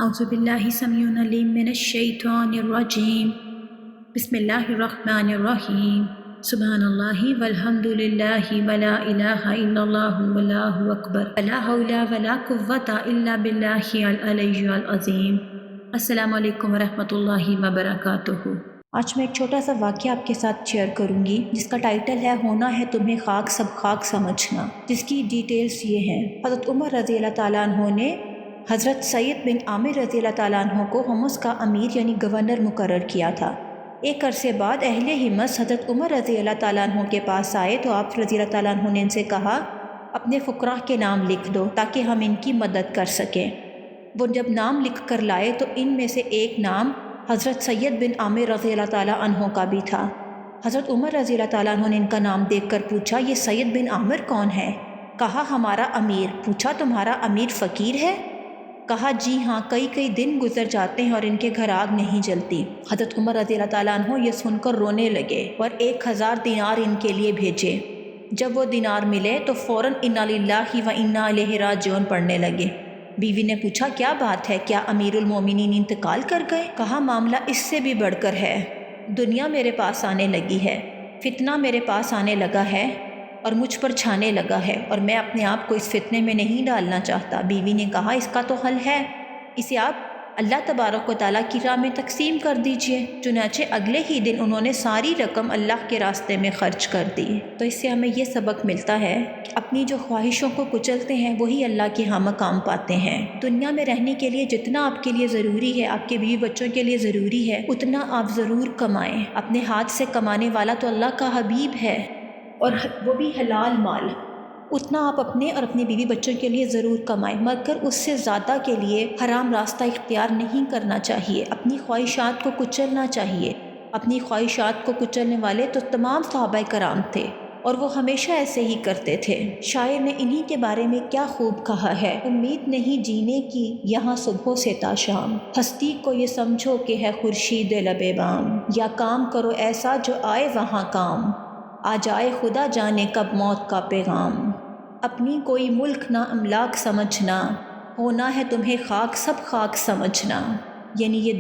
اعوذ باللہ السمیع العلیم من الشیطان الرجیم بسم اللہ الرحمن الرحیم سبحان اللہ والحمد للہ ولا الہ الا اللہ واللہ اکبر لا حول ولا قوة الا باللہ العلی العظیم۔ السلام علیکم ورحمۃ اللہ وبرکاتہ۔ آج میں ایک چھوٹا سا واقعہ آپ کے ساتھ شیئر کروں گی جس کا ٹائٹل ہے ہونا ہے تمہیں خاک سب خاک سمجھنا، جس کی ڈیٹیلز یہ ہیں۔ حضرت عمر رضی اللہ تعالیٰ عنہ نے حضرت سید بن عامر رضی اللہ تعالیٰ عنہ کو حمص کا امیر یعنی گورنر مقرر کیا تھا۔ ایک عرصے بعد اہل حمص حضرت عمر رضی اللہ تعالیٰ عنہ کے پاس آئے تو آپ رضی اللہ تعالیٰ عنہ نے ان سے کہا اپنے فقراء کے نام لکھ دو تاکہ ہم ان کی مدد کر سکیں۔ وہ جب نام لکھ کر لائے تو ان میں سے ایک نام حضرت سید بن عامر رضی اللہ تعالیٰ عنہ کا بھی تھا۔ حضرت عمر رضی اللہ تعالیٰ عنہ نے ان کا نام دیکھ کر پوچھا یہ سید بن عامر کون ہے؟ کہا ہمارا امیر۔ پوچھا تمہارا امیر فقیر ہے؟ کہا جی ہاں، کئی دن گزر جاتے ہیں اور ان کے گھر آگ نہیں جلتی۔ حضرت عمر رضی اللہ تعالیٰ عنہ یہ سن کر رونے لگے اور 1000 دینار ان کے لیے بھیجے۔ جب وہ دینار ملے تو فوراً انا للہ و انا الیہ راجعون پڑھنے لگے۔ بیوی نے پوچھا کیا بات ہے، کیا امیر المومنین انتقال کر گئے؟ کہا معاملہ اس سے بھی بڑھ کر ہے، دنیا میرے پاس آنے لگی ہے، فتنہ میرے پاس آنے لگا ہے اور مجھ پر چھانے لگا ہے اور میں اپنے آپ کو اس فتنے میں نہیں ڈالنا چاہتا۔ بیوی نے کہا اس کا تو حل ہے، اسے آپ اللہ تبارک و تعالیٰ کی راہ میں تقسیم کر دیجئے۔ چنانچہ اگلے ہی دن انہوں نے ساری رقم اللہ کے راستے میں خرچ کر دی۔ تو اس سے ہمیں یہ سبق ملتا ہے کہ اپنی جو خواہشوں کو کچلتے ہیں وہی اللہ کے ہاں مقام پاتے ہیں۔ دنیا میں رہنے کے لیے جتنا آپ کے لیے ضروری ہے، آپ کے بیوی بچوں کے لیے ضروری ہے، اتنا آپ ضرور کمائیں۔ اپنے ہاتھ سے کمانے والا تو اللہ کا حبیب ہے اور وہ بھی حلال مال، اتنا آپ اپنے اور اپنے بیوی بچوں کے لیے ضرور کمائیں، مگر اس سے زیادہ کے لیے حرام راستہ اختیار نہیں کرنا چاہیے، اپنی خواہشات کو کچلنا چاہیے۔ اپنی خواہشات کو کچلنے والے تو تمام صحابہ کرام تھے اور وہ ہمیشہ ایسے ہی کرتے تھے۔ شاعر نے انہی کے بارے میں کیا خوب کہا ہے، امید نہیں جینے کی یہاں صبح سے تا شام، ہستی کو یہ سمجھو کہ ہے خورشید لب بام، یا کام کرو ایسا جو آئے وہاں کام، آ جائے خدا جانے کب موت کا پیغام۔ اپنی کوئی ملک نہ املاک سمجھنا، ہونا ہے تمہیں خاک سب خاک سمجھنا۔ یعنی یہ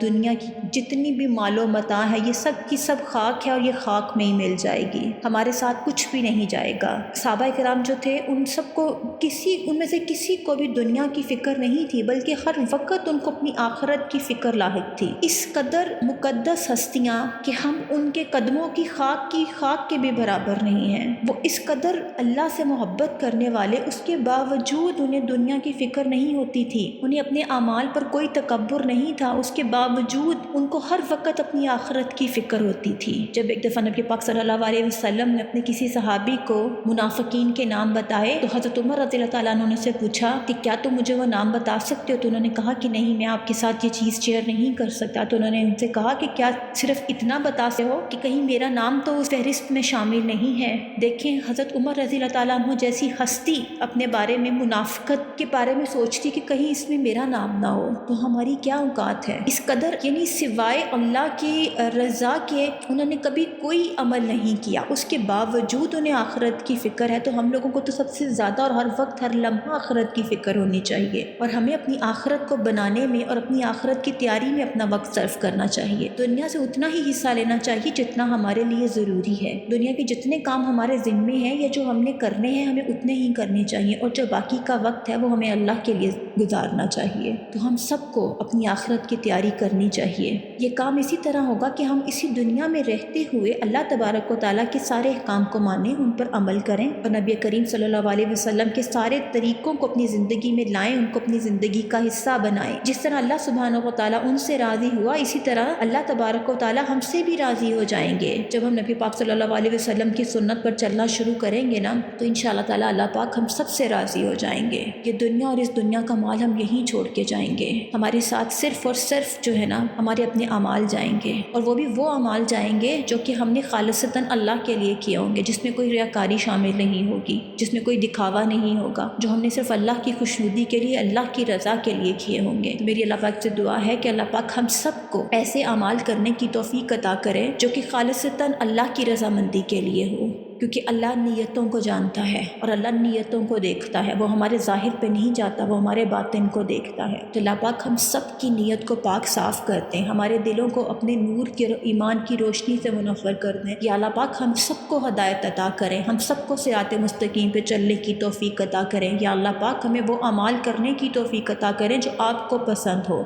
دنیا کی جتنی بھی مال و متاع ہے یہ سب کی سب خاک ہے اور یہ خاک میں ہی مل جائے گی، ہمارے ساتھ کچھ بھی نہیں جائے گا۔ صحابہ کرام جو تھے ان سب کو ان میں سے کسی کو بھی دنیا کی فکر نہیں تھی، بلکہ ہر وقت ان کو اپنی آخرت کی فکر لاحق تھی۔ اس قدر مقدس ہستیاں کہ ہم ان کے قدموں کی خاک کے بھی برابر نہیں ہیں، وہ اس قدر اللہ سے محبت کرنے والے، اس کے باوجود انہیں دنیا کی فکر نہیں ہوتی تھی، انہیں اپنے اعمال پر کوئی تکبر نہیں تھا، اس کے باوجود ان کو ہر وقت اپنی آخرت کی فکر ہوتی تھی۔ جب ایک دفعہ نبی پاک صلی اللہ علیہ وسلم نے اپنے کسی صحابی کو منافقین کے نام بتائے تو حضرت عمر رضی اللہ تعالیٰ عنہ نے سے پوچھا کہ کیا تم مجھے وہ نام بتا سکتے ہو؟ تو انہوں نے کہا کہ نہیں، میں آپ کے ساتھ یہ چیز شیئر نہیں کر سکتا۔ تو انہوں نے ان سے کہا کہ کیا صرف اتنا بتا سکتے ہو کہ کہیں میرا نام تو اس فہرست میں شامل نہیں ہے؟ دیکھیں حضرت عمر رضی اللہ تعالیٰ عنہ جیسی ہستی اپنے بارے میں، منافقت کے بارے میں سوچتی کہ کہیں اس میں میرا نام نہ ہو، تو ہماری کیا اوقات ہے؟ اس قدر یعنی سوائے اللہ کی رضا کے انہوں نے کبھی کوئی عمل نہیں کیا، اس کے باوجود انہیں آخرت کی فکر ہے۔ تو ہم لوگوں کو تو سب سے زیادہ اور ہر وقت ہر لمحہ آخرت کی فکر ہونی چاہیے اور ہمیں اپنی آخرت کو بنانے میں اور اپنی آخرت کی تیاری میں اپنا وقت صرف کرنا چاہیے۔ دنیا سے اتنا ہی حصہ لینا چاہیے جتنا ہمارے لیے ضروری ہے، دنیا کے جتنے کام ہمارے ذمے ہیں یا جو ہم نے کرنے ہیں ہمیں اتنے ہی کرنے چاہیے، اور جو باقی کا وقت ہے وہ ہمیں اللہ کے لیے گزارنا چاہیے۔ تو ہم سب کو اپنی آخرت کی تیاری کرنی چاہیے۔ یہ کام اسی طرح ہوگا کہ ہم اسی دنیا میں رہتے ہوئے اللہ تبارک و تعالیٰ کے سارے احکام کو مانیں، ان پر عمل کریں اور نبی کریم صلی اللہ علیہ وسلم کے سارے طریقوں کو اپنی زندگی میں لائیں، ان کو اپنی زندگی کا حصہ بنائیں۔ جس طرح اللہ سبحانہ و تعالیٰ ان سے راضی ہوا، اسی طرح اللہ تبارک و تعالیٰ ہم سے بھی راضی ہو جائیں گے۔ جب ہم نبی پاک صلی اللہ علیہ وسلم کی سنت پر چلنا شروع کریں گے نا تو انشاءاللہ تعالیٰ اللہ پاک ہم سب سے راضی ہو جائیں گے۔ یہ دنیا اور اس دنیا کا مال ہم یہیں چھوڑ کے جائیں گے، ہمارے ساتھ صرف اور صرف جو ہے نا ہمارے اپنے اعمال جائیں گے، اور وہ بھی وہ اعمال جائیں گے جو کہ ہم نے خالصتاً اللہ کے لیے کیے ہوں گے، جس میں کوئی ریاکاری شامل نہیں ہوگی، جس میں کوئی دکھاوا نہیں ہوگا، جو ہم نے صرف اللہ کی خوشنودی کے لیے، اللہ کی رضا کے لیے کیے ہوں گے۔ میری اللہ پاک سے دعا ہے کہ اللہ پاک ہم سب کو ایسے اعمال کرنے کی توفیق عطا کرے جو کہ خالصتاً اللہ کی رضامندی کے لیے ہو۔ کیونکہ اللہ نیتوں کو جانتا ہے اور اللہ نیتوں کو دیکھتا ہے، وہ ہمارے ظاہر پہ نہیں جاتا، وہ ہمارے باطن کو دیکھتا ہے۔ تو اللہ پاک ہم سب کی نیت کو پاک صاف کرتے ہیں، ہمارے دلوں کو اپنے نور کے ایمان کی روشنی سے منور کر دیں۔ یا اللہ پاک ہم سب کو ہدایت عطا کریں، ہم سب کو صراط مستقیم پہ چلنے کی توفیق عطا کریں۔ یا اللہ پاک ہمیں وہ اعمال کرنے کی توفیق عطا کریں جو آپ کو پسند ہو۔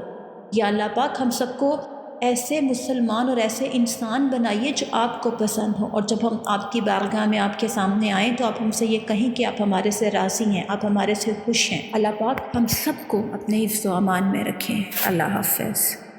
یا اللہ پاک ہم سب کو ایسے مسلمان اور ایسے انسان بنائیے جو آپ کو پسند ہو، اور جب ہم آپ کی بارگاہ میں آپ کے سامنے آئیں تو آپ ہم سے یہ کہیں کہ آپ ہمارے سے راضی ہیں، آپ ہمارے سے خوش ہیں۔ اللہ پاک ہم سب کو اپنے حفظ و امان میں رکھیں۔ اللہ حافظ۔